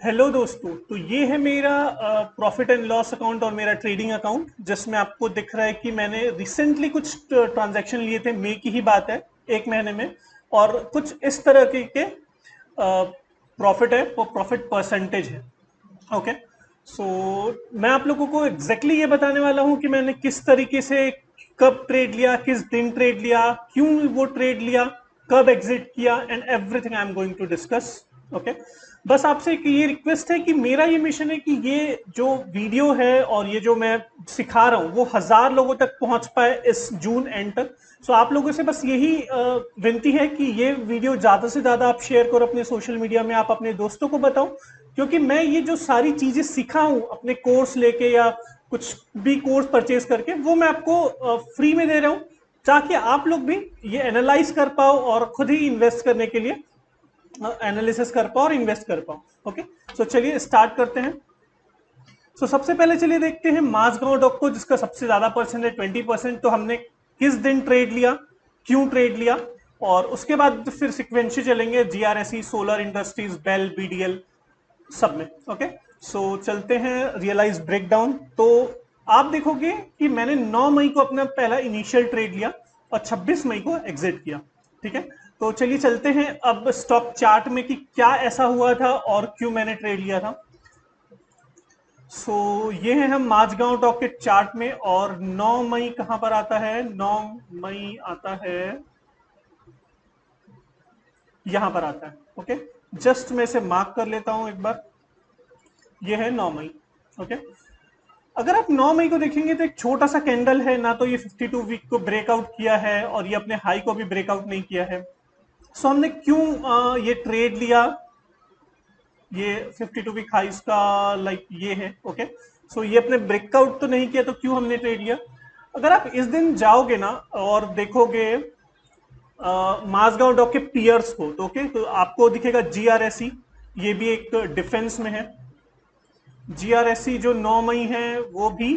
Hello दोस्तों। तो ये है मेरा प्रॉफिट एंड लॉस अकाउंट और मेरा ट्रेडिंग अकाउंट, जिसमें आपको दिख रहा है कि मैंने रिसेंटली कुछ ट्रांजैक्शन लिए थे। मई की ही बात है, एक महीने में। और कुछ इस तरह के प्रॉफिट है, वो प्रॉफिट परसेंटेज है। ओके। सो मैं आप लोगों को एग्जैक्टली ये बताने वाला हूं कि मैंने किस तरीके से कब ट्रेड लिया, किस दिन ट्रेड लिया, क्यों वो ट्रेड लिया, कब एग्जिट किया, and everything I am going to discuss. Okay. बस आपसे एक ये रिक्वेस्ट है कि मेरा ये मिशन है कि ये जो वीडियो है और ये जो मैं सिखा रहा हूं वो 1000 लोगों तक पहुंच पाए इस जून एंड तक। सो आप लोगों से बस यही विनती है कि ये वीडियो ज्यादा से ज्यादा आप शेयर करो अपने सोशल मीडिया में, आप अपने दोस्तों को बताओ। क्योंकि मैं ये जो सारी चीजें सीखा हूं अपने कोर्स लेके या कुछ भी कोर्स परचेज करके, वो मैं आपको फ्री में दे रहा हूं, ताकि आप लोग भी ये एनालाइज कर पाओ और खुद ही इन्वेस्ट करने के लिए एनालिसिस कर पाओ और इन्वेस्ट कर पाओ। ओके। सो चलिए स्टार्ट करते हैं। सो सबसे पहले चलिए देखते हैं माझगांव डॉक को, जिसका सबसे ज्यादा परसेंट है 20%। तो हमने किस दिन ट्रेड लिया, क्यों ट्रेड लिया, और उसके बाद फिर सिक्वेंशियल चलेंगे GRSE, Solar Industries, BEL, BDL, सब में। ओके। सो चलते हैं रियलाइज ब्रेकडाउन। तो आप देखोगे कि मैंने 9 मई को अपना पहला इनिशियल ट्रेड लिया और 26 मई को एग्जिट किया। ठीक है। तो चलिए चलते हैं अब स्टॉक चार्ट में कि क्या ऐसा हुआ था और क्यों मैंने ट्रेड लिया था। ये है हम माझगांव डॉक के चार्ट में, और 9 मई कहां पर आता है? 9 मई आता है, यहां पर आता है। ओके। जस्ट मैं इसे मार्क कर लेता हूं एक बार। ये है 9 मई। ओके। अगर आप 9 मई को देखेंगे तो एक छोटा सा कैंडल है ना, तो ये 52 वीक को ब्रेकआउट किया है और ये अपने हाई को भी ब्रेकआउट नहीं किया है। हमने क्यों ये ट्रेड लिया? ये 52 वीक हाइस का लाइक ये है। ओके। ये अपने ब्रेकआउट तो नहीं किया, तो क्यों हमने ट्रेड लिया? अगर आप इस दिन जाओगे ना और देखोगे माझगांव डॉक के पियर्स को, तो ओके, तो आपको दिखेगा जीआरएसई, ये भी एक डिफेंस में है। जीआरएससी जो 9 मई है वो भी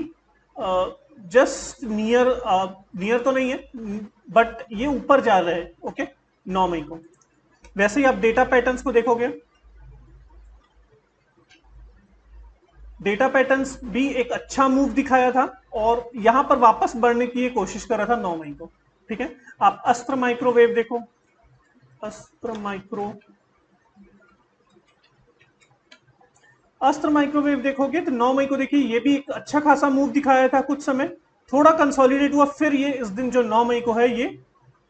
जस्ट नियर, नियर तो नहीं है बट ये ऊपर जा रहा है। ओके। 9 मई को वैसे ही आप डेटा पैटर्न्स को देखोगे, डेटा पैटर्न्स भी एक अच्छा मूव दिखाया था और यहां पर वापस बढ़ने की ये कोशिश कर रहा था 9 मई को। ठीक है। आप अस्त्र माइक्रोवेव देखो, अस्त्र माइक्रो, अस्त्र माइक्रोवेव देखोगे तो 9 मई को देखिए ये भी एक अच्छा खासा मूव दिखाया था कुछ समय, थोड़ा कंसोलिडेट हुआ, फिर ये इस दिन जो 9 मई को है ये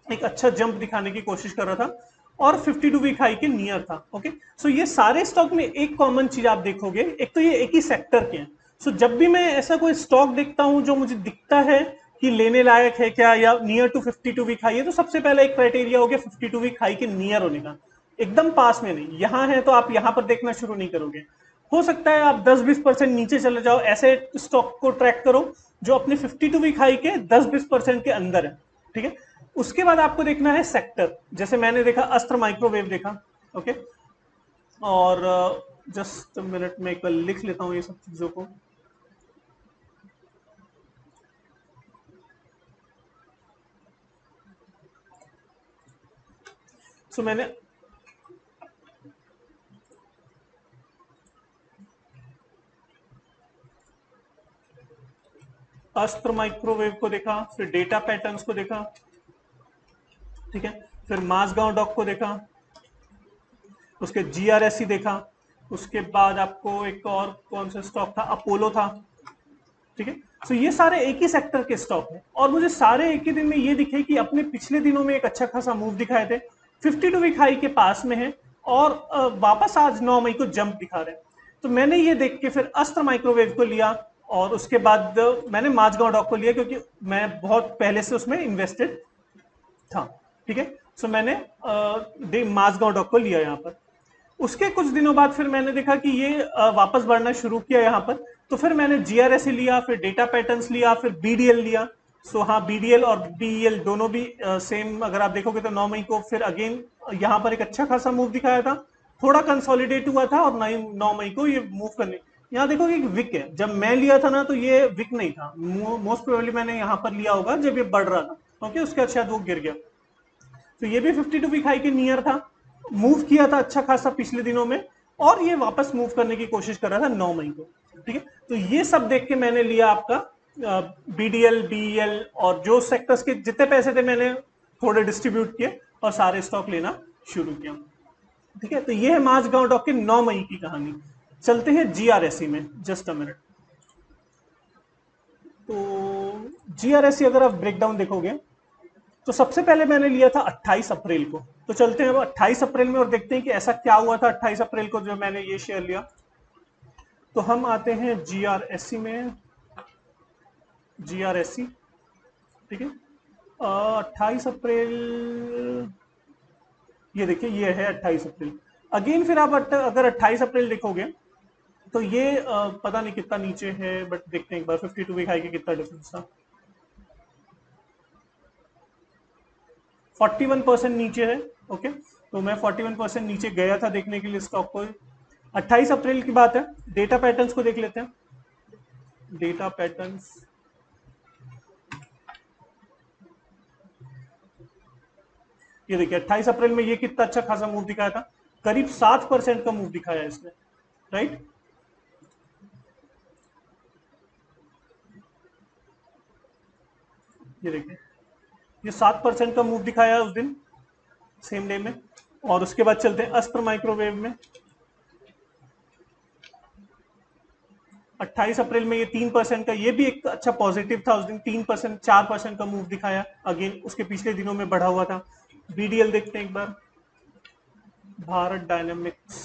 एक अच्छा जंप दिखाने की कोशिश कर रहा था और 52 वीक हाई के नियर था। ओके। ये सारे स्टॉक में एक कॉमन चीज आप देखोगे, एक तो ये एक ही सेक्टर के हैं। जब भी मैं ऐसा कोई स्टॉक देखता हूं जो मुझे दिखता है कि लेने लायक है क्या या नियर टू 52 वीक हाई है, तो सबसे पहले एक क्राइटेरिया हो गया 52 वीक हाई के नियर होने का। एकदम पास में नहीं, यहां है तो आप यहां पर देखना शुरू नहीं करोगे। हो सकता है आप 10-20% नीचे चले जाओ, ऐसे स्टॉक को ट्रैक करो जो अपने 52 वीक हाई के 10-20% के अंदर है। ठीक है। उसके बाद आपको देखना है सेक्टर, जैसे मैंने देखा अस्त्र माइक्रोवेव देखा। ओके। और जस्ट मिनट में एक बार लिख लेता हूं ये सब चीजों को। मैंने अस्त्र माइक्रोवेव को देखा, फिर डेटा पैटर्न्स को देखा। ठीक है। फिर माझगांव डॉक को देखा, उसके जीआरएससी देखा। उसके बाद आपको एक और कौन सा स्टॉक था? अपोलो था। ठीक है। ये सारे एक ही सेक्टर के स्टॉक हैं और मुझे सारे एक ही दिन में ये दिखे कि अपने पिछले दिनों में एक अच्छा खासा मूव दिखाए थे, 52 वीक हाई के पास में है और वापस आज 9 मई को जंप दिखा रहे हैं। तो मैंने ये देख के फिर अस्त्र माइक्रोवेव को लिया और उसके बाद मैंने माझगांव डॉक को लिया, क्योंकि मैं बहुत पहले से उसमें इन्वेस्टेड था। ठीक है। मैंने माझगांव डॉक को लिया यहाँ पर। उसके कुछ दिनों बाद फिर मैंने देखा कि ये वापस बढ़ना शुरू किया यहाँ पर, तो फिर मैंने जीआरएसई लिया, फिर डेटा पैटर्न्स लिया, फिर बीडीएल लिया। हाँ, बीडीएल और बीईएल दोनों भी सेम, अगर आप देखोगे तो 9 मई को फिर अगेन यहाँ पर एक अच्छा खासा मूव दिखाया था, थोड़ा कंसोलिडेट हुआ था और 9 मई को ये मूव करने, यहाँ देखोगे एक विक है। जब मैं लिया था ना तो ये विक नहीं था, मोस्ट प्रोबेबली मैंने यहाँ पर लिया होगा जब ये बढ़ रहा था। ओके। उसके बाद शायद वो गिर गया। तो ये भी 52 वीक हाई के नियर था, मूव किया था अच्छा खासा पिछले दिनों में, और ये वापस मूव करने की कोशिश कर रहा था 9 मई को, ठीक है। तो ये सब देख के मैंने लिया आपका बीडीएल, बीईएल और जो सेक्टर्स के जितने पैसे थे मैंने थोड़े डिस्ट्रीब्यूट किए और सारे स्टॉक लेना शुरू किया, ठीक है। तो ये है माझगांव डॉक के 9 मई की कहानी। चलते हैं जीआरएसई में, जस्ट अ मिनट। तो जीआरएसई अगर आप ब्रेकडाउन देखोगे तो सबसे पहले मैंने लिया था 28 अप्रैल को। तो चलते हैं अब 28 अप्रैल में और देखते हैं कि ऐसा क्या हुआ था 28 अप्रैल को जो मैंने ये शेयर लिया। तो हम आते हैं जीआरएसई में, जीआरएसई, ठीक है। 28 अप्रैल, ये देखिए ये है 28 अप्रैल। अगेन फिर आप अगर 28 अप्रैल देखोगे तो ये पता नहीं कितना नीचे है, बट देखते हैं एक बार 52 वीक हाई के कितना डिफरेंस था। 41% नीचे है, ओके। तो मैं 41% नीचे गया था देखने के लिए स्टॉक को। 28 अप्रैल की बात है। डेटा पैटर्न्स को देख लेते हैं। डेटा पैटर्न्स, ये देखिए 28 अप्रैल में ये कितना अच्छा खासा मूव दिखाया था, करीब 7% का मूव दिखाया इसने, राइट। ये देखिए ये 7% का मूव दिखाया उस दिन, सेम डे में। और उसके बाद चलते हैं अस्त्र माइक्रोवेव में। 28 अप्रैल में ये 3% का, ये भी एक अच्छा पॉजिटिव था उस दिन। 3%, 4% का मूव दिखाया, अगेन उसके पिछले दिनों में बढ़ा हुआ था। बीडीएल देखते हैं एक बार, भारत डायनेमिक्स।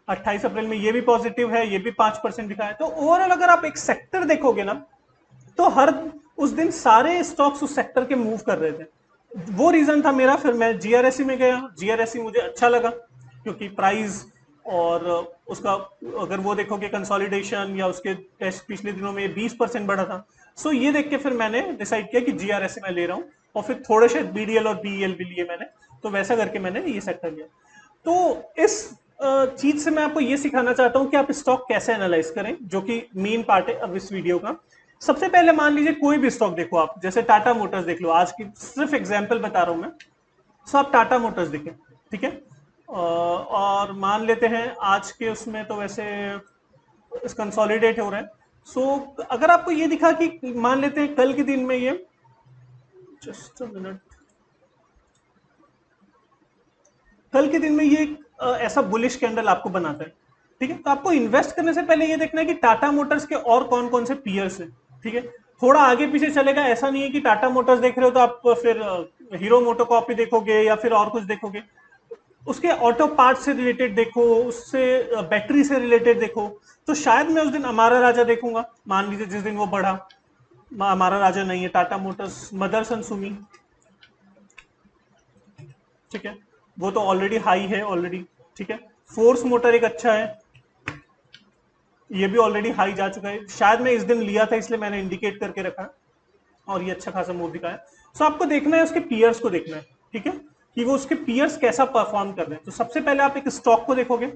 28 अप्रैल में ये भी पॉजिटिव है, ये भी 5% दिखाया। तो ओवरऑल अगर आप एक सेक्टर देखोगे ना, तो हर उस दिन सारे स्टॉक्स उस सेक्टर के मूव कर रहे थे। वो रीजन था मेरा, फिर मैं जीआरएसई में गया। जीआरएसई मुझे अच्छा लगा क्योंकि प्राइस और उसका अगर वो देखोगे कंसोलिडेशन या उसके टेस्ट पिछले दिनों में 20% बढ़ा था। सो ये देख के फिर मैंने डिसाइड किया कि जीआरएसई में ले रहा हूँ, और फिर थोड़े से बीडीएल और बीईएल भी लिए मैंने। तो वैसा करके मैंने ये सेक्टर लिया। तो इस चीज से मैं आपको ये सिखाना चाहता हूं कि आप स्टॉक कैसे एनालाइज करें, जो कि मेन पार्ट है अब इस वीडियो का। सबसे पहले मान लीजिए कोई भी स्टॉक देखो आप, जैसे टाटा मोटर्स देख लो, आज की सिर्फ एग्जांपल बता रहा हूं मैं। सो आप टाटा मोटर्स देखें, ठीक है। और मान लेते हैं आज के उसमें तो वैसे कंसोलिडेट हो रहा है। सो अगर आपको ये दिखा कि मान लेते हैं कल के दिन में ये, जस्ट अ मिनट, कल के दिन में ये एक ऐसा बुलिश कैंडल आपको बनाता है, ठीक है। तो आपको इन्वेस्ट करने से पहले ये देखना है कि टाटा मोटर्स के और कौन कौन से पीयर्स हैं, ठीक है। थोड़ा आगे पीछे चलेगा, ऐसा नहीं है कि टाटा मोटर्स देख रहे हो तो आप फिर हीरो मोटोकॉपी देखोगे या फिर और कुछ देखोगे। उसके ऑटो पार्ट से रिलेटेड देखो, उससे बैटरी से रिलेटेड देखो। तो शायद मैं उस दिन अमारा राजा देखूंगा, मान लीजिए जिस दिन वो बढ़ा। अमारा राजा नहीं है, टाटा मोटर्स, मदरसन सुमी, ठीक है। वो तो ऑलरेडी हाई है ऑलरेडी, ठीक है। फोर्स मोटर एक अच्छा है, ये भी ऑलरेडी हाई जा चुका है। शायद मैं इस दिन लिया था इसलिए मैंने इंडिकेट करके रखा, और ये अच्छा खासा मूव दिखाया। सो आपको देखना है उसके पीयर्स को देखना है, ठीक है, कि वो उसके पीयर्स कैसा परफॉर्म कर रहे हैं। तो सबसे पहले आप एक स्टॉक को देखोगे,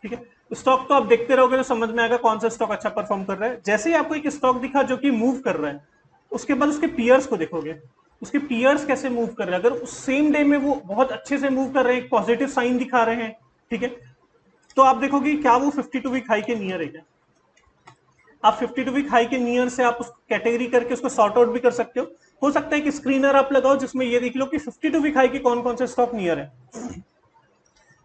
ठीक है। स्टॉक तो आप देखते रहोगे तो समझ में आएगा कौन सा स्टॉक अच्छा परफॉर्म कर रहा है। जैसे ही आपको एक स्टॉक दिखा जो कि मूव कर रहा है, उसके बाद उसके पीयर्स को देखोगे, उसके पीयर्स कैसे मूव कर रहे हैं। अगर उस सेम डे में वो बहुत अच्छे से मूव कर रहे हैं, एक पॉजिटिव साइन दिखा रहे हैं, ठीक है, तो आप देखोगे क्या वो 52 वीक हाई के नियर है क्या। आप 52 वीक हाई के नियर से आप उस कैटेगरी करके उसको सॉर्ट आउट भी कर सकते हो सकता है कि स्क्रीनर आप लगाओ जिसमें ये देख लो कि 52 वीक हाई के कौन कौन से स्टॉक नियर है।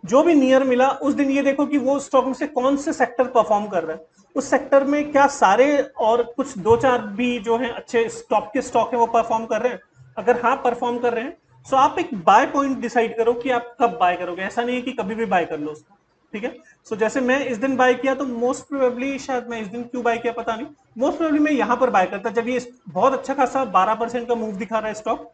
जो भी नियर मिला उस दिन ये देखो कि वो स्टॉक में से कौन से सेक्टर परफॉर्म कर रहा है, उस सेक्टर में क्या सारे और कुछ दो चार भी जो है अच्छे टॉप के स्टॉक है वो परफॉर्म कर रहे हैं। अगर हाँ परफॉर्म कर रहे हैं, तो आप एक बाय पॉइंट डिसाइड करो कि आप कब बाय करोगे। ऐसा नहीं है कि कभी भी बाय कर लो उसको, ठीक है। सो जैसे मैं इस दिन बाय किया, तो मोस्ट प्रोबेबली, शायद मैं इस दिन क्यों बाय किया पता नहीं, मोस्ट प्रोबेबली मैं यहां पर बाय करता जब ये बहुत अच्छा खासा 12% का मूव दिखा रहा है स्टॉक,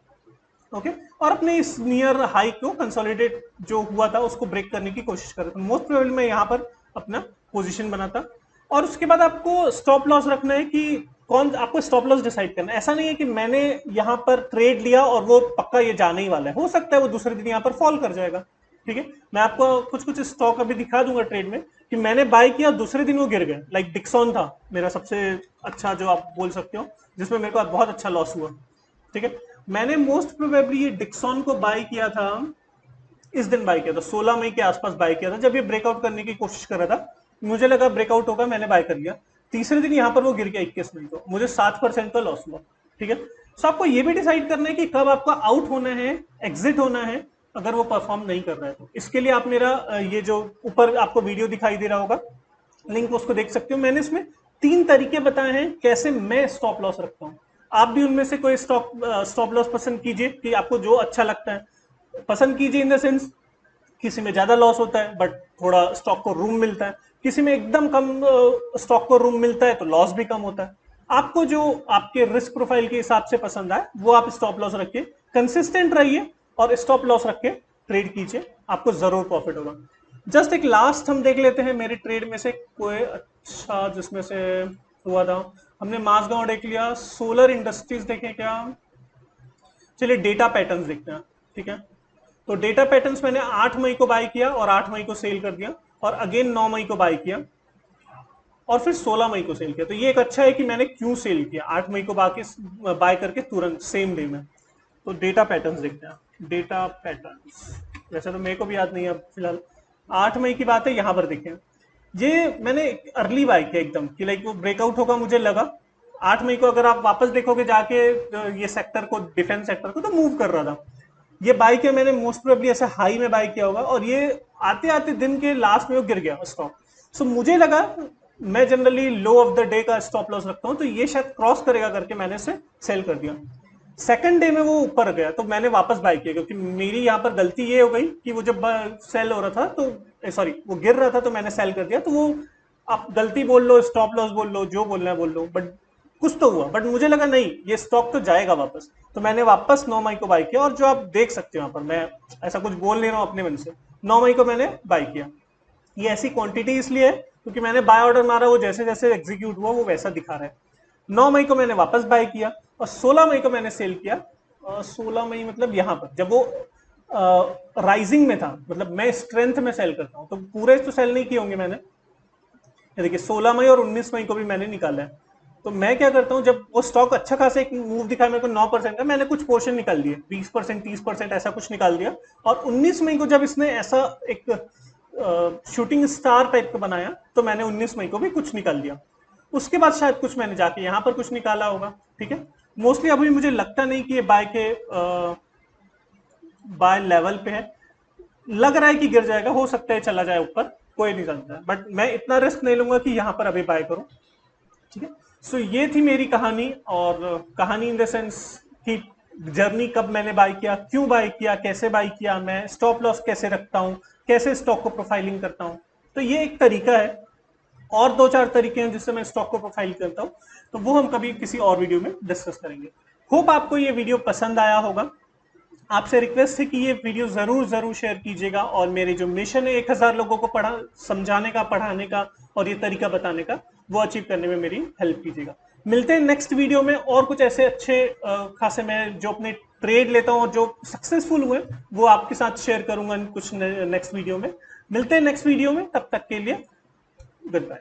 ओके। और अपने इस नियर हाई को कंसोलिडेट जो हुआ था उसको ब्रेक करने की कोशिश कर रहा था। मोस्ट प्रोबेबली मैं यहाँ पर अपना पोजीशन बनाता। और उसके बाद आपको स्टॉप लॉस रखना है कि कौन, आपको स्टॉप लॉस डिसाइड करना है। ऐसा नहीं है कि मैंने यहाँ पर ट्रेड लिया और वो पक्का ये जाने ही वाला है, हो सकता है वो दूसरे दिन यहाँ पर फॉल कर जाएगा, ठीक है। मैं आपको कुछ कुछ स्टॉक अभी दिखा दूंगा ट्रेड में कि मैंने बाय किया दूसरे दिन वो गिर गए। लाइक डिक्सॉन था मेरा सबसे अच्छा जो आप बोल सकते हो, जिसमें मेरे को बहुत अच्छा लॉस हुआ, ठीक है। मैंने मोस्ट प्रोबेबली ये डिक्सॉन को बाय किया था इस दिन बाय किया था, 16 मई के आसपास बाय किया था, जब ये ब्रेकआउट करने की कोशिश कर रहा था, मुझे लगा ब्रेकआउट होगा, मैंने बाय कर लिया। तीसरे दिन यहाँ पर वो गिर गया 21 मई को, मुझे 7% का लॉस हुआ। ठीक है, सो आपको ये भी डिसाइड करना है कि कब आपका आउट होना है, एग्जिट होना है, अगर वो परफॉर्म नहीं कर रहा है तो। इसके लिए आप मेरा ये जो ऊपर आपको वीडियो दिखाई दे रहा होगा, लिंक उसको देख सकते हो। मैंने इसमें 3 तरीके बताए हैं कैसे मैं स्टॉप लॉस रखता हूँ। आप भी उनमें से कोई स्टॉप लॉस पसंद कीजिए कि आपको जो अच्छा लगता है पसंद कीजिए। इन द सेंस, किसी में ज्यादा लॉस होता है बट थोड़ा स्टॉक को रूम मिलता है, किसी में एकदम कम स्टॉक को रूम मिलता है तो लॉस भी कम होता है। आपको जो आपके रिस्क प्रोफाइल के हिसाब से पसंद आए वो आप स्टॉप लॉस रखिए, कंसिस्टेंट रहिए और स्टॉप लॉस रख के ट्रेड कीजिए, आपको जरूर प्रॉफिट होगा। जस्ट एक लास्ट हम देख लेते हैं मेरे ट्रेड में से कोई अच्छा जिसमें से हुआ था। हमने मासगांव देख लिया, सोलर इंडस्ट्रीज देखें क्या, चलिए डेटा पैटर्न्स देखते हैं। ठीक है, तो डेटा पैटर्न्स मैंने 8 मई को बाय किया और 8 मई को सेल कर दिया, और अगेन 9 मई को बाय किया और फिर 16 मई को सेल किया। तो ये एक अच्छा है कि मैंने क्यों सेल किया, 8 मई को बाय करके तुरंत सेम डे में। तो डेटा पैटर्न्स देखते हैं, डेटा पैटर्न्स वैसे तो मेरे को भी याद नहीं है फिलहाल। 8 मई की बात है, यहां पर देखें, ये मैंने अर्ली बाय किया एकदम कि लाइक वो ब्रेकआउट होगा मुझे लगा। 8 मई को अगर आप वापस देखोगे जाके ये सेक्टर को, डिफेंस सेक्टर को, तो मूव कर रहा था। ये बाय किया मैंने मोस्ट प्रोबेबली ऐसे हाई में बाय किया होगा, और ये आते आते दिन के लास्ट में वो गिर गया स्टॉक। सो मुझे लगा, मैं generally low of the day का स्टॉप लॉस रखता हूं, तो ये शायद क्रॉस करेगा करके मैंने इसे सेल कर दिया। सेकंड डे में वो ऊपर गया तो मैंने वापस बाय किया, क्योंकि मेरी यहाँ पर गलती ये हो गई कि वो जब सेल हो रहा था तो सॉरी वो गिर रहा था तो मैंने सेल कर दिया। तो वो आप गलती बोल लो, स्टॉप लॉस बोल लो, जो बोलना है बोल लो, बट कुछ तो हुआ। बट मुझे लगा नहीं, ये स्टॉक तो जाएगा वापस, तो मैंने वापस 9 मई को बाय किया। और जो आप देख सकते हो यहाँ पर, मैं ऐसा कुछ बोल नहीं रहा हूँ अपने मन से, 9 मई को मैंने बाय किया। ये ऐसी क्वांटिटी इसलिए है क्योंकि मैंने बाय ऑर्डर मारा, वो जैसे जैसे एग्जीक्यूट हुआ वो वैसा दिखा रहा है। 9 मई को मैंने वापस बाय किया और 16 मई को मैंने सेल किया। 16 मई मतलब यहाँ पर जब वो राइजिंग में था, मतलब मैं स्ट्रेंथ में सेल करता हूँ, तो पूरे तो सेल नहीं किए होंगे मैंने। देखिए 16 मई और 19 मई को भी मैंने निकाला है। तो मैं क्या करता हूँ, जब वो स्टॉक अच्छा खासा एक मूव दिखाया मेरे को 9% का, मैंने कुछ पोर्शन निकाल दिए, 20% 30% ऐसा कुछ निकाल दिया। और 19 मई को जब इसने ऐसा एक शूटिंग स्टार टाइप का बनाया, तो मैंने 19 मई को भी कुछ निकाल दिया। उसके बाद शायद कुछ मैंने जाके यहाँ पर कुछ निकाला होगा। ठीक है, मोस्टली अभी मुझे लगता नहीं कि ये बाय लेवल पे है। लग रहा है कि गिर जाएगा, हो सकता है चला जाए ऊपर, कोई नहीं जानता है, बट मैं इतना रिस्क नहीं लूंगा कि यहाँ पर अभी बाय करूं। ठीक है, सो ये थी मेरी कहानी। और कहानी इन द सेंस कि जर्नी, कब मैंने बाय किया, क्यों बाय किया, कैसे बाय किया, मैं स्टॉप लॉस कैसे रखता हूं, कैसे स्टॉक को प्रोफाइलिंग करता हूं। तो ये एक तरीका है, और 2-4 तरीके हैं जिससे मैं स्टॉक को प्रोफाइल करता हूं, तो वो हम कभी किसी और वीडियो में डिस्कस करेंगे। होप आपको ये वीडियो पसंद आया होगा। आपसे रिक्वेस्ट है कि ये वीडियो जरूर जरूर शेयर कीजिएगा, और मेरे जो मिशन है 1000 लोगों को समझाने का, पढ़ाने का और ये तरीका बताने का, वो अचीव करने में मेरी हेल्प कीजिएगा। मिलते हैं नेक्स्ट वीडियो में, और कुछ ऐसे अच्छे खासे मैं जो अपने ट्रेड लेता हूं और जो सक्सेसफुल हुए वो आपके साथ शेयर करूंगा कुछ नेक्स्ट वीडियो में। मिलते हैं नेक्स्ट वीडियो में, तब तक के लिए गुड बाय।